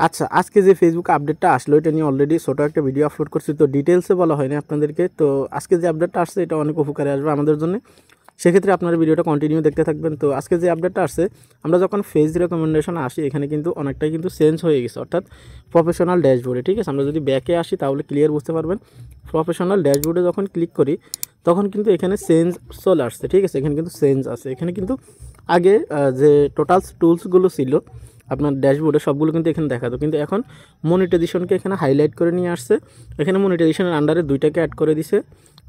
আচ্ছা, আজকে যে ফেসবুক আপডেটটা আসলো এটা নিয়ে অলরেডি ছোটো একটা ভিডিও আপলোড করছি, তো ডিটেলসে বলা হয়নি আপনাদেরকে। তো আজকে যে আপডেটটা আসছে এটা অনেক উপকারে আসবে আমাদের জন্য, সেক্ষেত্রে আপনারা ভিডিওটা কন্টিনিউ দেখতে থাকবেন। তো আজকে যে আপডেটটা আসছে, আমরা যখন ফেজ রেকমেন্ডেশন আসি এখানে কিন্তু অনেকটাই কিন্তু চেঞ্জ হয়ে গেছে, অর্থাৎ প্রফেশনাল ড্যাশবোর্ডে। ঠিক আছে, আমরা যদি ব্যাকে আসি তাহলে ক্লিয়ার বুঝতে পারবেন। প্রফেশনাল ড্যাশবোর্ডে যখন ক্লিক করি তখন কিন্তু এখানে চেঞ্জ চলে আসছে। ঠিক আছে, এখানে কিন্তু চেঞ্জ আছে। এখানে কিন্তু আগে যে টোটাল টুলসগুলো ছিল আপনার ড্যাশবোর্ডে সবগুলো কিন্তু এখানে দেখাতো, কিন্তু এখন মনিটাইজেশনকে এখানে হাইলাইট করে নিয়ে আসছে। এখানে মনিটাইজেশনের আন্ডারে দুইটাকে অ্যাড করে দিছে,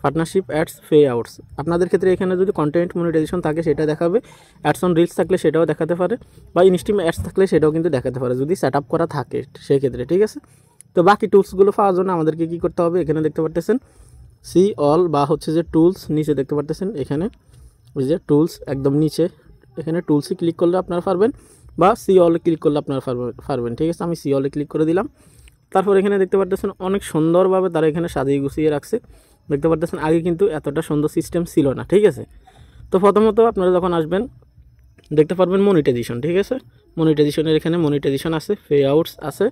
পার্টনারশিপ, অ্যাডস, পে আউটস। আপনাদের ক্ষেত্রে এখানে যদি কন্টেন্ট মনিটাইজেশন থাকে সেটা দেখাবে, অ্যাডস অন রিলস থাকলে সেটাও দেখাতে পারে, বা ইনস্ট্রিম অ্যাডস থাকলে সেটাও কিন্তু দেখাতে পারে যদি সেট আপ করা থাকে সেক্ষেত্রে। ঠিক আছে, তো বাকি টুলসগুলো পাওয়ার জন্য আমাদেরকে কী করতে হবে, এখানে দেখতে পারতেছেন সি অল বা হচ্ছে যে টুলস, নিচে দেখতে পারতেছেন এখানে ওই যে টুলস একদম নিচে, এখানে টুলসে ক্লিক করলে আপনারা পারবেন, বা সি অলে ক্লিক করলে আপনারা পারবেন। ঠিক আছে, আমি সি অলে ক্লিক করে দিলাম। তারপর এখানে দেখতে পারতেছেন অনেক সুন্দরভাবে তারা এখানে সাজিয়ে গুছিয়ে রাখছে। দেখতে পারতেছেন আগে কিন্তু এতটা সুন্দর সিস্টেম ছিল না। ঠিক আছে, তো প্রথমত আপনারা যখন আসবেন দেখতে পারবেন মনিটাইজেশন। ঠিক আছে, মনিটাইজেশনের এখানে মনিটাইজেশন আছে, পে আউটস আছে।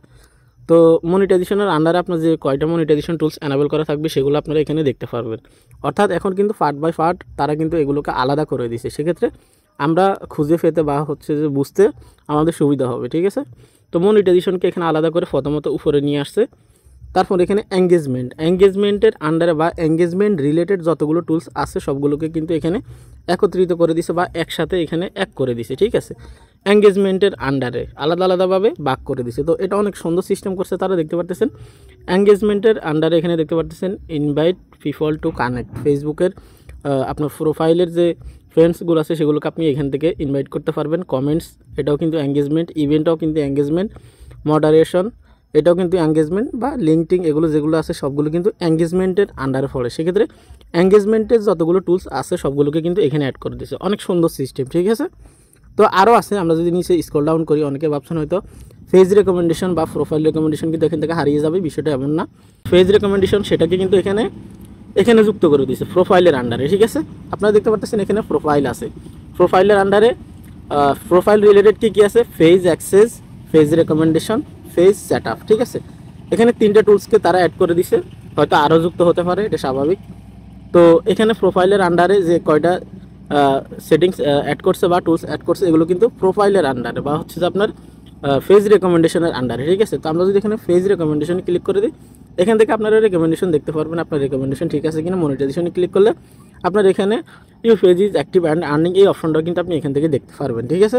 তো মনিটাইজেশনের আন্ডারে আপনার যে কয়টা মনিটাইজেশন টুলস এনাবেল করা থাকবে সেগুলো আপনারা এখানে দেখতে পারবেন। অর্থাৎ এখন কিন্তু পার্ট বাই পার্ট তারা কিন্তু এগুলোকে আলাদা করে দিয়েছে, সেক্ষেত্রে আমরা খুঁজে পেতে বা হচ্ছে যে বুঝতে আমাদের সুবিধা হবে। ঠিক আছে, তো মনিটাইজেশনকে এখানে আলাদা করে প্রথমত উপরে নিয়ে আসছে। তারপর এখানে এঙ্গেজমেন্টের আন্ডারে বা এঙ্গেজমেন্ট রিলেটেড যতগুলো টুলস আছে সবগুলোকে কিন্তু এখানে একত্রিত করে দিছে বা একসাথে এখানে এক করে দিছে। ঠিক আছে, এঙ্গেজমেন্টের আন্ডারে আলাদা আলাদাভাবে ভাগ করে দিছে। তো এটা অনেক সুন্দর সিস্টেম করছে তারা, দেখতে পারতেছেন এঙ্গেজমেন্টের আন্ডারে এখানে দেখতে পারতেছেন ইনভাইট পিপল টু কানেক্ট। ফেসবুকের আপনার প্রোফাইলের যে ফ্রেন্ডসগুলো আছে সেগুলোকে আপনি এখান থেকে ইনভাইট করতে পারবেন। কমেন্টস, এটাও কিন্তু এঙ্গেজমেন্ট। ইভেন্টও কিন্তু এঙ্গেজমেন্ট। মডারেশন, এটাও কিন্তু এঙ্গেজমেন্ট। বা লিঙ্কডিন, এগুলো যেগুলো আছে সবগুলো কিন্তু এঙ্গেজমেন্টের আন্ডারে পড়ে, সেক্ষেত্রে এঙ্গেজমেন্টের যতগুলো টুলস আছে সবগুলোকে কিন্তু এখানে অ্যাড করে দিয়েছে। অনেক সুন্দর সিস্টেম। ঠিক আছে, তো আরও আছে, আমরা যদি নিচে স্ক্রল ডাউন করি অনেকে ভাবছেন হয়তো ফেজ রেকমেন্ডেশন বা প্রোফাইল রেকমেন্ডেশন কিন্তু এখান থেকে হারিয়ে যাবে, বিষয়টা এমন না। ফেজ রেকমেন্ডেশন সেটাকে কিন্তু এখানে যুক্ত করে দিয়েছে প্রোফাইলের আন্ডারে। ঠিক আছে, আপনারা দেখতে পাচ্ছেন এখানে প্রোফাইল আছে, প্রোফাইলের আন্ডারে প্রোফাইল রিলেটেড কী আছে, phase access, phase recommendation, phase set up. ঠিক আছে, এখানে তিনটা টুলসকে তারা অ্যাড করে দিছে, হয়তো আরও যুক্ত হতে পারে, এটা স্বাভাবিক। তো এখানে প্রোফাইলের আন্ডারে যে কয়টা সেটিংস অ্যাড করছে বা টুলস অ্যাড করছে এগুলো কিন্তু প্রোফাইলের আন্ডারে বা হচ্ছে যে আপনার ফেজ রেকমেন্ডেশনের আন্ডারে। ঠিক আছে, তো আমরা যদি এখানে ফেজ রেকমেন্ডেশনে ক্লিক করে দিই এখান থেকে আপনারা রেকমেন্ডেশন দেখতে পারবেন, আপনার রেকমেন্ডেশন ঠিক আছে কিনা। মনিটাইজেশনে ক্লিক করলে আপনার এখানে you page is active and earning, এই অপশনটাও কিন্তু আপনি এখান থেকে দেখতে পারবেন। ঠিক আছে,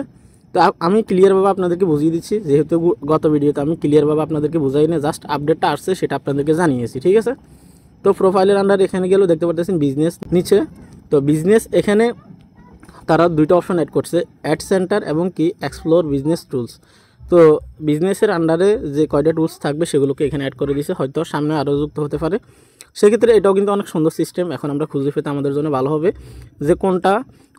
তো আমি ক্লিয়ারভাবে আপনাদেরকে বুঝিয়ে দিচ্ছি, যেহেতু গত ভিডিওতে আমি ক্লিয়ারভাবে আপনাদেরকে বুঝাই না, জাস্ট আপডেটটা আসছে সেটা আপনাদেরকে জানিয়েছি। ঠিক আছে, তো প্রোফাইলের আন্ডার এখানে গেলেও দেখতে পাচ্ছেন বিজনেস নিচে। তো বিজনেস এখানে তারা দুইটা অপশন অ্যাড করছে, অ্যাড সেন্টার এবং কি এক্সপ্লোর বিজনেস টুলস। তো বিজনেসের আন্ডারে যে কয়টা টুলস থাকবে সেগুলোকে এখানে অ্যাড করে দিয়েছে, হয়তো সামনে আরও যুক্ত হতে পারে। সেক্ষেত্রে এটাও কিন্তু অনেক সুন্দর সিস্টেম। এখন আমরা খুঁজে পেতে আমাদের জন্য ভালো হবে যে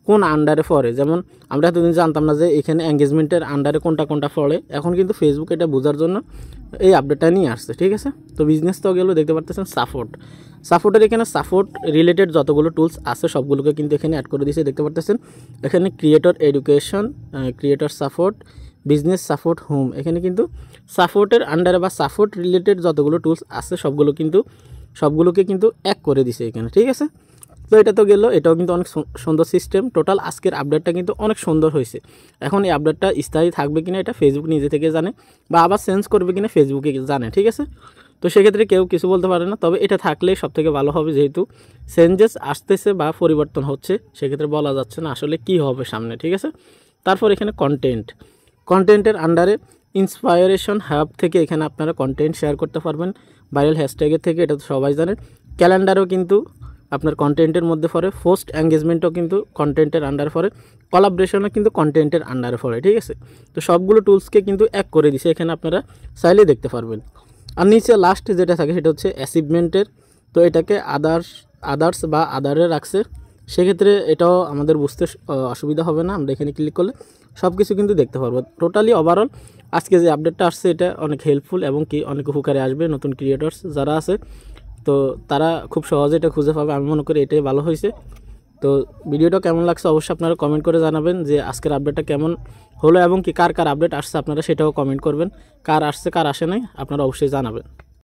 কোন আন্ডারে পড়ে। যেমন আমরা এতদিন জানতাম না যে এখানে এঙ্গেজমেন্টের আন্ডারে কোনটা পড়ে, এখন কিন্তু ফেসবুক এটা বোঝার জন্য এই আপডেটটা নিয়ে আসছে। ঠিক আছে, তো বিজনেস তো গেলেও দেখতে পারতেছেন সাপোর্টের এখানে সাপোর্ট রিলেটেড যতগুলো টুলস আছে সবগুলোকে কিন্তু এখানে অ্যাড করে দিয়েছে। দেখতে পারতেছেন এখানে creator education, creator support, business support, home. এখানে কিন্তু সাপোর্টের আন্ডারে বা সাপোর্ট রিলেটেড যতগুলো টুলস আছে সবগুলোকে কিন্তু এক করে দিছে এখানে। ঠিক আছে, তো এটা তো গেল, এটাও কিন্তু অনেক সুন্দর সিস্টেম। টোটাল আজকের আপডেটটা কিন্তু অনেক সুন্দর হয়েছে। এখন এই আপডেটটা স্থায়ী থাকবে কিনা এটা ফেসবুক নিজে থেকে জানে, বা আবার চেঞ্জ করবে কিনা ফেসবুকে জানে। ঠিক আছে, তো সেক্ষেত্রে কেউ কিছু বলতে পারে না, তবে এটা থাকলে সবথেকে ভালো হবে, যেহেতু চেঞ্জেস আসতেছে বা পরিবর্তন হচ্ছে, সেক্ষেত্রে বলা যাচ্ছে না আসলে কি হবে সামনে। ঠিক আছে, তারপর এখানে কন্টেন্টের আন্ডারে ইন্সপায়ারেশন হাব থেকে এখানে আপনারা কন্টেন্ট শেয়ার করতে পারবেন ভাইরাল হ্যাশট্যাগের থেকে, এটা তো সবাই জানেন। ক্যালেন্ডারও কিন্তু আপনার কন্টেন্টের মধ্যে পড়ে, পোস্ট এঙ্গেজমেন্টও কিন্তু কন্টেন্টের আন্ডারে পড়ে, কোলাবরেশনও কিন্তু কন্টেন্টের আন্ডারে পড়ে। ঠিক আছে, তো সবগুলো টুলসকে কিন্তু এক করে দিছে, এখানে আপনারা চাইলে দেখতে পারবেন। আর নিচে লাস্ট যেটা থাকে সেটা হচ্ছে অ্যাচিভমেন্টের। তো এটাকে আদার্স বা আদারে রাখছে, সেক্ষেত্রে এটাও আমাদের বুঝতে অসুবিধা হবে না, আমরা এখানে ক্লিক করলে সব কিছু কিন্তু দেখতে পারবো। টোটালি ওভারঅল আজকে যে আপডেটটা আসছে এটা অনেক হেল্পফুল এবং কি অনেক উপকারে আসবে নতুন ক্রিয়েটর্স যারা আছে, তো তারা খুব সহজে এটা খুঁজে পাবে। আমি মনে করি এটাই ভালো হয়েছে। তো ভিডিওটা কেমন লাগছে অবশ্যই আপনারা কমেন্ট করে জানাবেন যে আজকের আপডেটটা কেমন হলো এবং কি কার কার আপডেট আসছে আপনারা সেটাও কমেন্ট করবেন, কার আসছে কার আসে নাই আপনারা অবশ্যই জানাবেন।